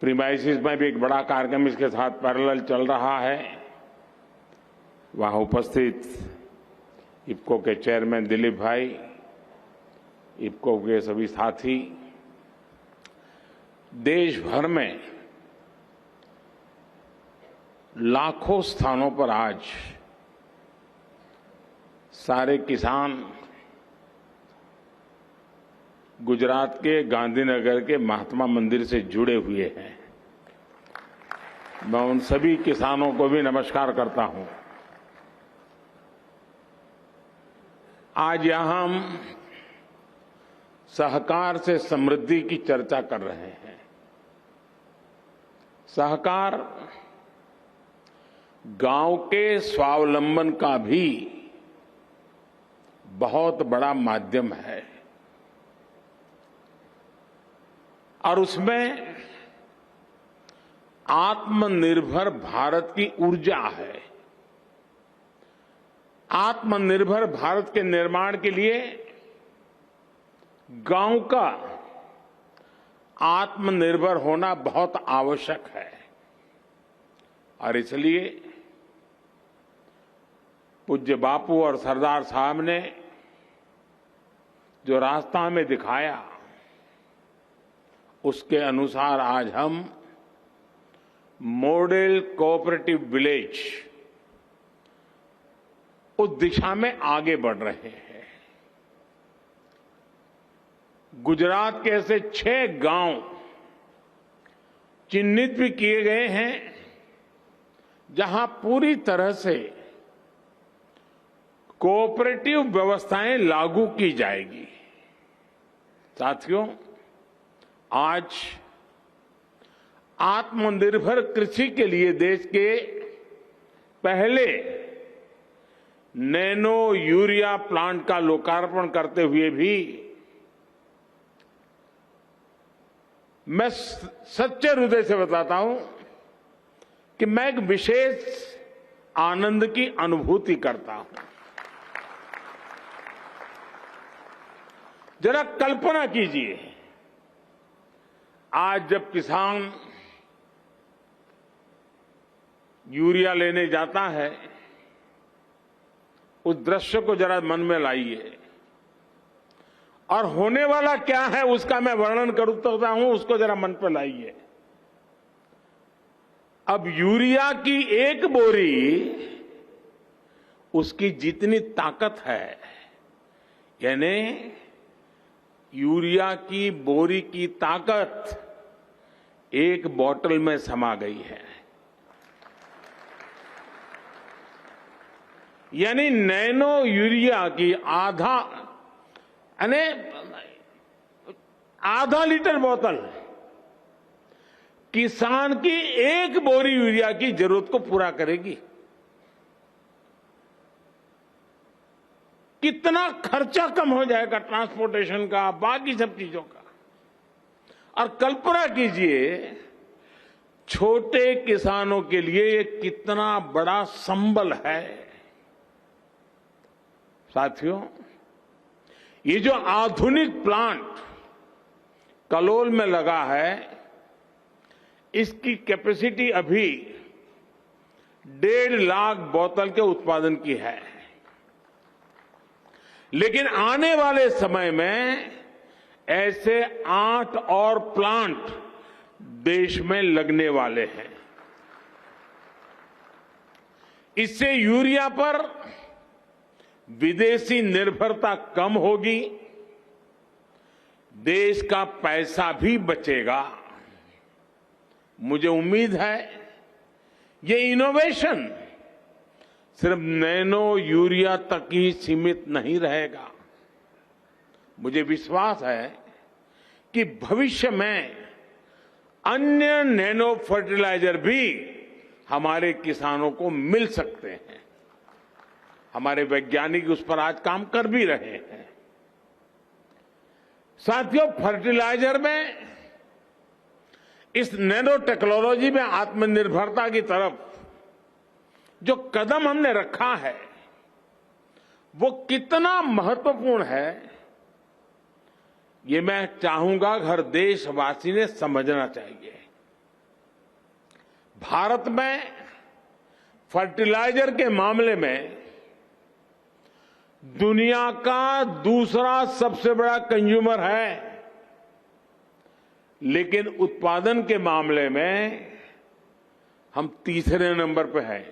Premises में भी एक बड़ा कार्यक्रम इसके साथ पैरेलल चल रहा है। वहां उपस्थित इफ्को के चेयरमैन दिलीप भाई, इफ्को के सभी साथी, देश भर में लाखों स्थानों पर आज सारे किसान गुजरात के गांधीनगर के महात्मा मंदिर से जुड़े हुए हैं। मैं उन सभी किसानों को भी नमस्कार करता हूं। आज यहां हम सहकार से समृद्धि की चर्चा कर रहे हैं। सहकार गांव के स्वावलंबन का भी बहुत बड़ा माध्यम है और उसमें आत्मनिर्भर भारत की ऊर्जा है। आत्मनिर्भर भारत के निर्माण के लिए गांव का आत्मनिर्भर होना बहुत आवश्यक है और इसलिए पूज्य बापू और सरदार साहब ने जो रास्ता हमें दिखाया, उसके अनुसार आज हम मॉडल कोऑपरेटिव विलेज उस दिशा में आगे बढ़ रहे हैं। गुजरात के ऐसे 6 गांव चिन्हित भी किए गए हैं जहां पूरी तरह से कोऑपरेटिव व्यवस्थाएं लागू की जाएगी। साथियों, आज आत्मनिर्भर कृषि के लिए देश के पहले नैनो यूरिया प्लांट का लोकार्पण करते हुए भी मैं सच्चे हृदय से बताता हूं कि मैं एक विशेष आनंद की अनुभूति करता हूं। जरा कल्पना कीजिए, आज जब किसान यूरिया लेने जाता है, उस दृश्य को जरा मन में लाइए और होने वाला क्या है उसका मैं वर्णन करता हूं, उसको जरा मन पर लाइए। अब यूरिया की एक बोरी, उसकी जितनी ताकत है, यानी यूरिया की बोरी की ताकत एक बोतल में समा गई है। यानी नैनो यूरिया की आधा लीटर बोतल किसान की एक बोरी यूरिया की जरूरत को पूरा करेगी। कितना खर्चा कम हो जाएगा ट्रांसपोर्टेशन का, बाकी सब चीजों का। और कल्पना कीजिए, छोटे किसानों के लिए ये कितना बड़ा संबल है। साथियों, ये जो आधुनिक प्लांट कलोल में लगा है, इसकी कैपेसिटी अभी 1.5 लाख बोतल के उत्पादन की है, लेकिन आने वाले समय में ऐसे 8 और प्लांट देश में लगने वाले हैं। इससे यूरिया पर विदेशी निर्भरता कम होगी, देश का पैसा भी बचेगा। मुझे उम्मीद है ये इनोवेशन सिर्फ नैनो यूरिया तक ही सीमित नहीं रहेगा। मुझे विश्वास है कि भविष्य में अन्य नैनो फर्टिलाइजर भी हमारे किसानों को मिल सकते हैं। हमारे वैज्ञानिक उस पर आज काम कर भी रहे हैं। साथियों, फर्टिलाइजर में इस नैनो टेक्नोलॉजी में आत्मनिर्भरता की तरफ जो कदम हमने रखा है, वो कितना महत्वपूर्ण है, ये मैं चाहूंगा हर देशवासी ने समझना चाहिए। भारत में फर्टिलाइजर के मामले में दुनिया का दूसरा सबसे बड़ा कंज्यूमर है, लेकिन उत्पादन के मामले में हम तीसरे नंबर पे हैं।